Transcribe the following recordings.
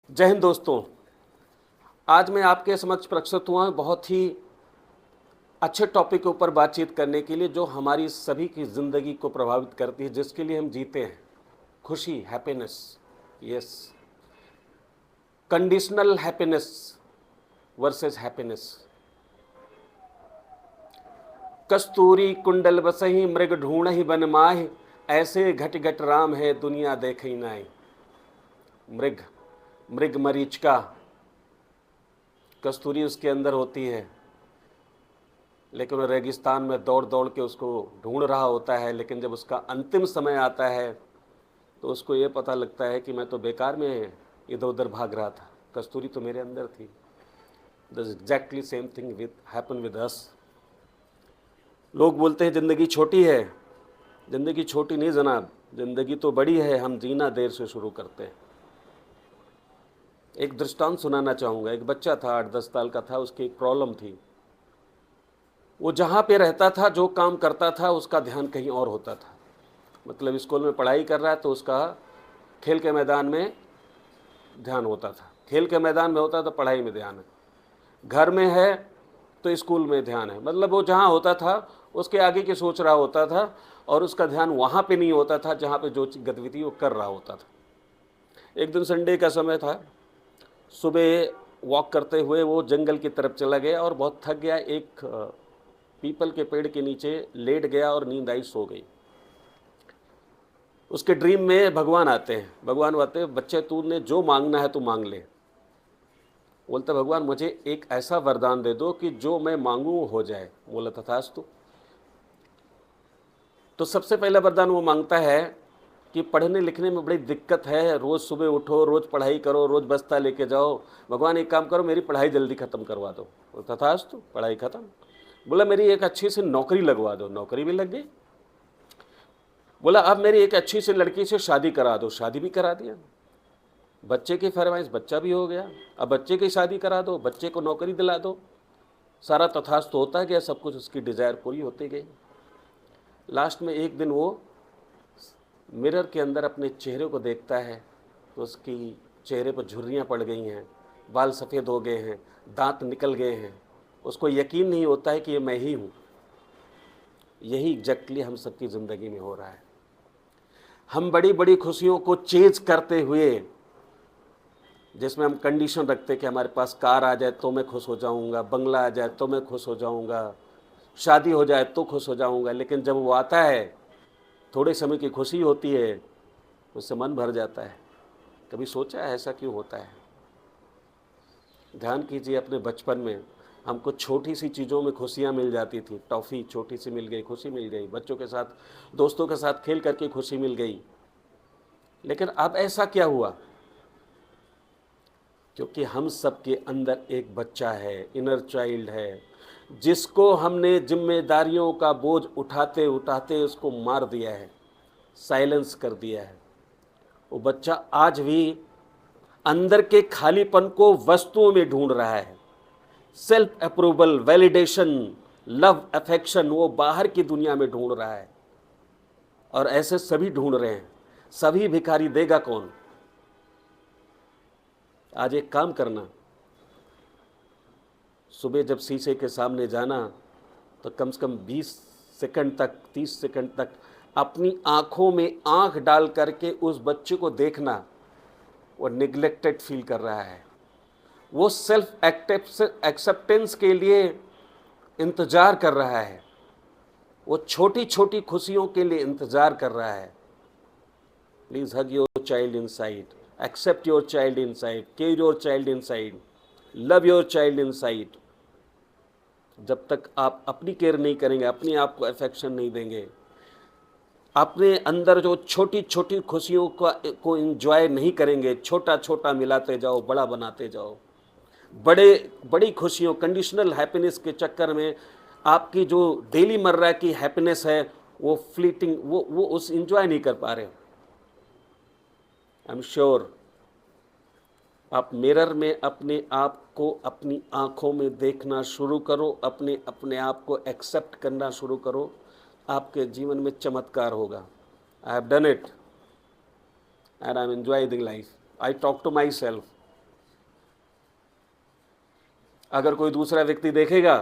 जय हिंद दोस्तों। आज मैं आपके समक्ष प्रस्तुत हुआ हूं बहुत ही अच्छे टॉपिक के ऊपर बातचीत करने के लिए, जो हमारी सभी की ज़िंदगी को प्रभावित करती है, जिसके लिए हम जीते हैं। खुशी, happiness. Yes, conditional happiness versus happiness. कस्तूरी कुंडल बसही मृग ढूंढहि बन माहि, ऐसे घट घट राम है दुनिया देखई नाई। मृग, मृग मरीचिका, कस्तूरी उसके अंदर होती है, लेकिन वो रेगिस्तान में दौड़ दौड़ के उसको ढूंढ रहा होता है। लेकिन जब उसका अंतिम समय आता है तो उसको ये पता लगता है कि मैं तो बेकार में इधर उधर भाग रहा था, कस्तूरी तो मेरे अंदर थी। This exactly same thing with happen with us. लोग बोलते हैं ज़िंदगी छोटी है। ज़िंदगी छोटी नहीं जनाब, ज़िंदगी तो बड़ी है, हम जीना देर से शुरू करते हैं। एक दृष्टांत सुनाना चाहूँगा। एक बच्चा था, 8-10 साल का था, उसकी एक प्रॉब्लम थी। वो जहाँ पे रहता था, जो काम करता था, उसका ध्यान कहीं और होता था। मतलब स्कूल में पढ़ाई कर रहा है तो उसका खेल के मैदान में ध्यान होता था, खेल के मैदान में होता तो पढ़ाई में ध्यान है, घर में है तो स्कूल में ध्यान है। मतलब वो जहाँ होता था उसके आगे की सोच रहा होता था, और उसका ध्यान वहाँ पे नहीं होता था जहाँ पे जो गतिविधि वो कर रहा होता था। एक दिन संडे का समय था, सुबह वॉक करते हुए वो जंगल की तरफ चला गया और बहुत थक गया। एक पीपल के पेड़ के नीचे लेट गया और नींद आई, सो गई। उसके ड्रीम में भगवान आते हैं। भगवान आते हैं, बच्चे तूने जो मांगना है तो मांग ले। बोलता भगवान मुझे एक ऐसा वरदान दे दो कि जो मैं मांगू हो जाए। बोला तथास्तु। तो सबसे पहला वरदान वो मांगता है कि पढ़ने लिखने में बड़ी दिक्कत है, रोज़ सुबह उठो, रोज़ पढ़ाई करो, रोज़ बस्ता लेके जाओ। भगवान एक काम करो, मेरी पढ़ाई जल्दी ख़त्म करवा दो। तथास्तु, पढ़ाई ख़त्म। बोला मेरी एक अच्छी सी नौकरी लगवा दो। नौकरी भी लग गई। बोला अब मेरी एक अच्छी सी लड़की से शादी करा दो। शादी भी करा दिया। बच्चे की फरमाइश, बच्चा भी हो गया। अब बच्चे की शादी करा दो, बच्चे को नौकरी दिला दो। सारा तथास्तु होता गया, सब कुछ उसकी डिज़ायर पूरी होती गई। लास्ट में एक दिन वो मिरर के अंदर अपने चेहरे को देखता है तो उसकी चेहरे पर झुर्रियाँ पड़ गई हैं, बाल सफ़ेद हो गए हैं, दांत निकल गए हैं। उसको यकीन नहीं होता है कि ये मैं ही हूँ। यही एग्जैक्टली हम सबकी ज़िंदगी में हो रहा है। हम बड़ी बड़ी खुशियों को चेज करते हुए, जिसमें हम कंडीशन रखते कि हमारे पास कार आ जाए तो मैं खुश हो जाऊंगा, बंगला आ जाए तो मैं खुश हो जाऊंगा, शादी हो जाए तो खुश हो जाऊंगा। लेकिन जब वो आता है, थोड़े समय की खुशी होती है, उससे मन भर जाता है। कभी सोचा है ऐसा क्यों होता है? ध्यान कीजिए, अपने बचपन में हमको छोटी सी चीज़ों में खुशियाँ मिल जाती थी। टॉफ़ी छोटी सी मिल गई, खुशी मिल गई। बच्चों के साथ, दोस्तों के साथ खेल करके खुशी मिल गई। लेकिन अब ऐसा क्या हुआ? क्योंकि हम सबके अंदर एक बच्चा है, इनर चाइल्ड है, जिसको हमने जिम्मेदारियों का बोझ उठाते उठाते उसको मार दिया है, साइलेंस कर दिया है। वो बच्चा आज भी अंदर के खालीपन को वस्तुओं में ढूंढ रहा है। Self approval, validation, love, affection वो बाहर की दुनिया में ढूंढ रहा है। और ऐसे सभी ढूंढ रहे हैं। सभी भिखारी देगा कौन? आज एक काम करना, सुबह जब शीशे के सामने जाना तो कम से कम 20 सेकंड तक, 30 सेकंड तक अपनी आँखों में आँख डाल करके उस बच्चे को देखना। वो निगलेक्टेड फील कर रहा है, वो सेल्फ एक्सेप्टेंस के लिए इंतज़ार कर रहा है, वो छोटी छोटी खुशियों के लिए इंतज़ार कर रहा है। Please hug your child inside, accept your child inside, care your child inside, love your child inside. जब तक आप अपनी केयर नहीं करेंगे, अपने आप को अफेक्शन नहीं देंगे, अपने अंदर जो छोटी छोटी खुशियों को एंजॉय नहीं करेंगे, छोटा छोटा मिलाते जाओ, बड़ा बनाते जाओ, बड़ी खुशियों, कंडीशनल हैप्पीनेस के चक्कर में आपकी जो डेली मर्रा की हैप्पीनेस है वो फ्लीटिंग, वो उस एंजॉय नहीं कर पा रहे। आई एम श्योर आप मिरर में अपने आप को अपनी आँखों में देखना शुरू करो, अपने आप को एक्सेप्ट करना शुरू करो, आपके जीवन में चमत्कार होगा। I have done it and I am enjoying life. I talk to myself, अगर कोई दूसरा व्यक्ति देखेगा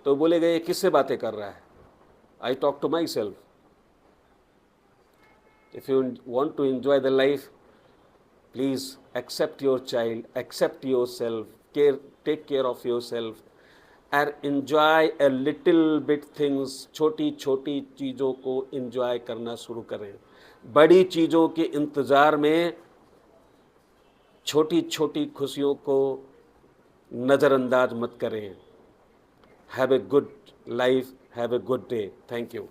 तो बोलेगा ये किससे बातें कर रहा है। I talk to myself. If you want to enjoy the life, please accept your child, accept yourself, take care of yourself and enjoy a little bit things. छोटी छोटी चीज़ों को एंजॉय करना शुरू करें। बड़ी चीज़ों के इंतज़ार में छोटी छोटी खुशियों को नज़रअंदाज मत करें। Have a good life, have a good day. Thank you.